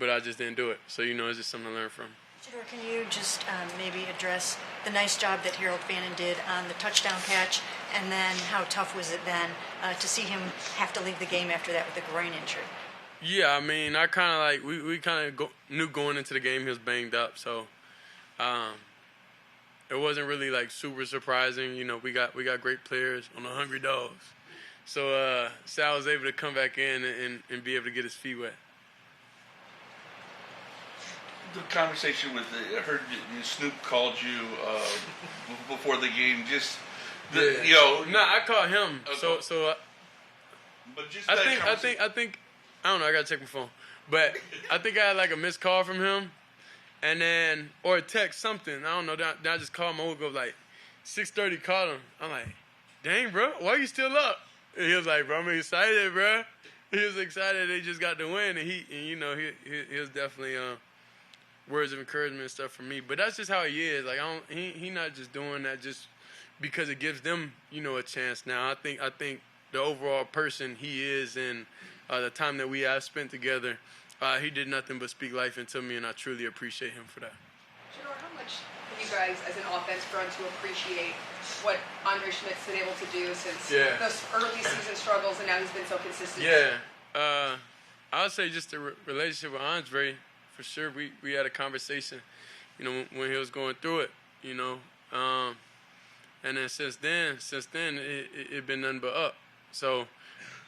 but I just didn't do it. So, it's just something to learn from. Shedeur, can you just maybe address the nice job that Harold Fannin did on the touchdown catch, and then how tough was it then to see him have to leave the game after that with a groin injury? Yeah, I mean, I kind of we kind of knew going into the game he was banged up, so it wasn't really super surprising. We got great players on the Hungry Dogs, so Sal was able to come back in and be able to get his feet wet. The conversation with I heard Snoop called you before the game. Just I called him. Okay. So but just I think I don't know. I gotta check my phone, but I think I had a missed call from him, and then or a text something. I don't know. Then I just called him. I woke up 6:30. Called him. I'm like, dang, bro, why you still up? And he was like, bro, I'm excited, bro. He was excited. They just got the win, and he was definitely words of encouragement and stuff from me. But that's just how he is. He not just doing that just because it gives them, a chance. Now I think the overall person he is and the time that we have spent together, he did nothing but speak life into me, and I truly appreciate him for that. Shedeur, how much have you guys as an offense grown to appreciate what Andre Schmidt's been able to do since those early season struggles, and now he's been so consistent? Yeah, I would say just the relationship with Andre. For sure, we had a conversation, when he was going through it, and then since then it been nothing but up. So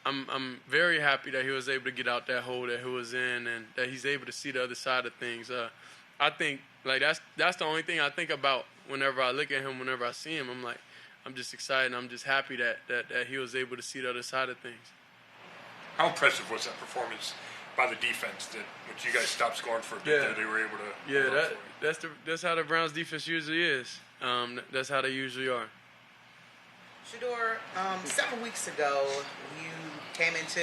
I'm very happy that he was able to get out that hole that he was in, and that he's able to see the other side of things. I think that's the only thing I think about whenever I look at him, whenever I see him. I'm just excited. I'm just happy that he was able to see the other side of things. How impressive was that performance by the defense that once you guys stopped scoring for a bit, that they were able to? Yeah, that's how the Browns defense usually is. That's how they usually are. Shedeur, several weeks ago, you came into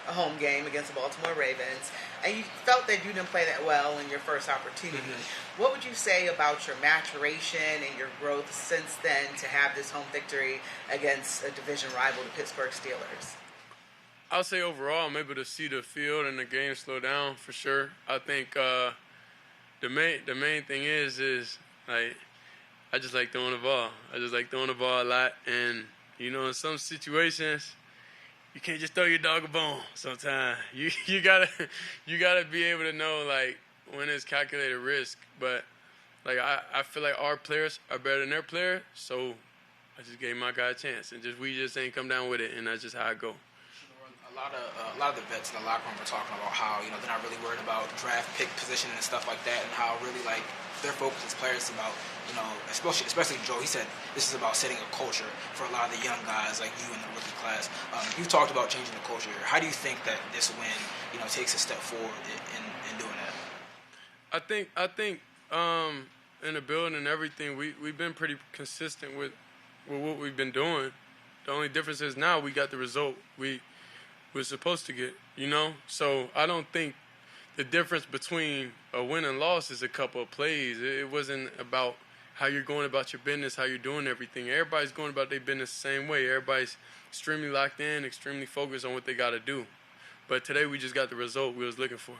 a home game against the Baltimore Ravens, and you felt that you didn't play that well in your first opportunity. Mm-hmm. What would you say about your maturation and your growth since then to have this home victory against a division rival, the Pittsburgh Steelers? I'll say overall, I'm able to see the field and the game slow down for sure. I think the main thing is I just like throwing the ball. I just like throwing the ball a lot, and in some situations, you can't just throw your dog a bone. Sometimes you gotta be able to know when it's calculated risk. But I feel like our players are better than their players, so I just gave my guy a chance, and we just ain't come down with it, and that's just how I go. A lot of the vets in the locker room were talking about how they're not really worried about draft pick position and stuff like that, and how really their focus as players is about especially Joe. He said this is about setting a culture for a lot of the young guys like you in the rookie class. You talked about changing the culture. How do you think that this win takes a step forward in doing that? I think in the building and everything, we've been pretty consistent with what we've been doing. The only difference is now we got the result we're supposed to get, So I don't think the difference between a win and loss is a couple of plays. It wasn't about how you're going about your business, how you're doing everything. Everybody's going about their business the same way. Everybody's extremely locked in, extremely focused on what they got to do. But today we just got the result we was looking for.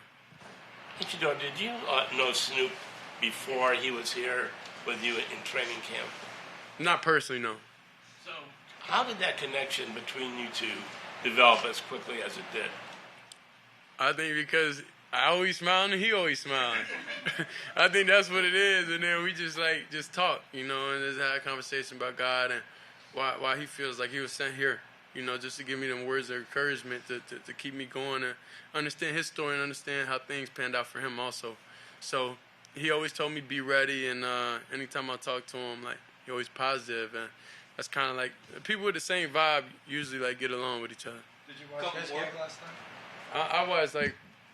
Shedeur, did you know Snoop before he was here with you in training camp? Not personally, no. So how did that connection between you two develop as quickly as it did? I think because I always smiled and he always smiled. I think that's what it is. And then we just talk, and just had a conversation about God and why he feels like he was sent here, just to give me them words of encouragement to keep me going and understand his story and understand how things panned out for him also. So he always told me be ready, and anytime I talk to him, he always positive, and that's kind of people with the same vibe usually get along with each other. Did you watch this game last night? I watched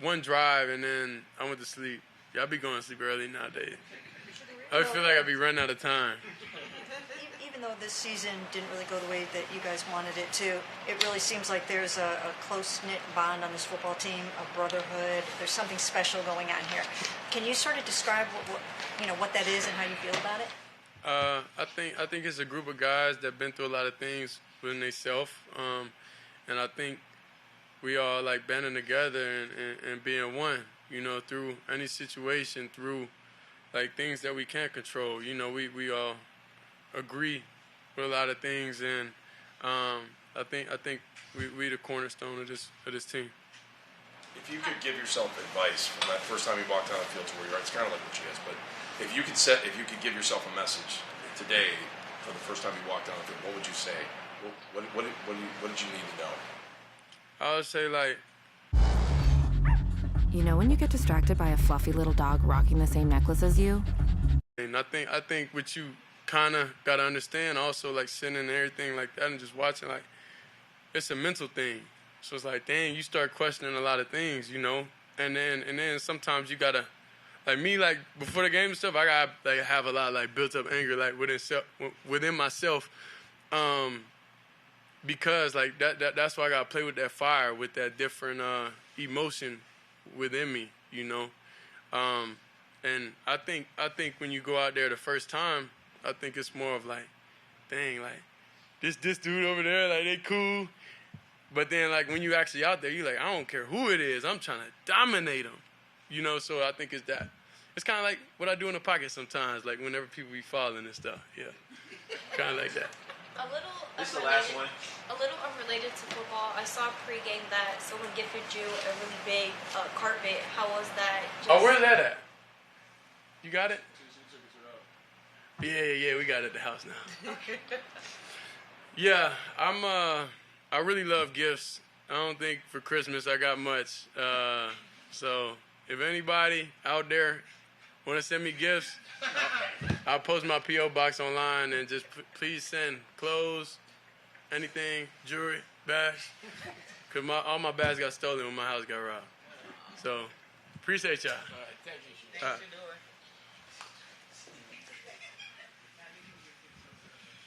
one drive and then I went to sleep. Yeah, I be going to sleep early nowadays. I feel like I be running out of time. Even though this season didn't really go the way that you guys wanted it to, it really seems like there's a close-knit bond on this football team, a brotherhood. There's something special going on here. Can you sort of describe what that is and how you feel about it? I think it's a group of guys that been through a lot of things within themselves, and I think we all like banding together and being one, you know, through any situation, through like things that we can't control. You know, we all agree with a lot of things, and I think we the cornerstone of this team. If you could give yourself advice from that first time you walked on the field to where you are, it's kind of like what she is, but if you could give yourself a message today for the first time you walked on the field, what would you say? What did you need to know? I would say, like, you know when you get distracted by a fluffy little dog rocking the same necklace as you? And I think what you kind of got to understand also, like, sitting and everything like that and just watching, like, it's a mental thing. So it's like, dang, you start questioning a lot of things, you know? And then sometimes you got to, like me, like, before the game and stuff, I got to, like, have a lot of, like, built-up anger, like, within myself. Because, like, that's why I got to play with that fire, with that different emotion within me, you know? And I think when you go out there the first time, I think it's more of, like, dang, like, this dude over there, like, they cool. But then, like, when you actually out there, you like, I don't care who it is. I'm trying to dominate them, you know? So I think it's that. It's kind of like what I do in the pocket sometimes, like whenever people be falling and stuff. Yeah, kind of like that. This is the last one. A little unrelated to football. I saw pregame that someone gifted you a really big carpet. How was that? Oh, where's that at? You got it? Yeah, we got it at the house now. Yeah, I really love gifts. I don't think for Christmas I got much. So if anybody out there want to send me gifts, I'll post my P.O. box online and just please send clothes, anything, jewelry, bags. Because all my bags got stolen when my house got robbed. So appreciate y'all. All right, thank you. Thank you.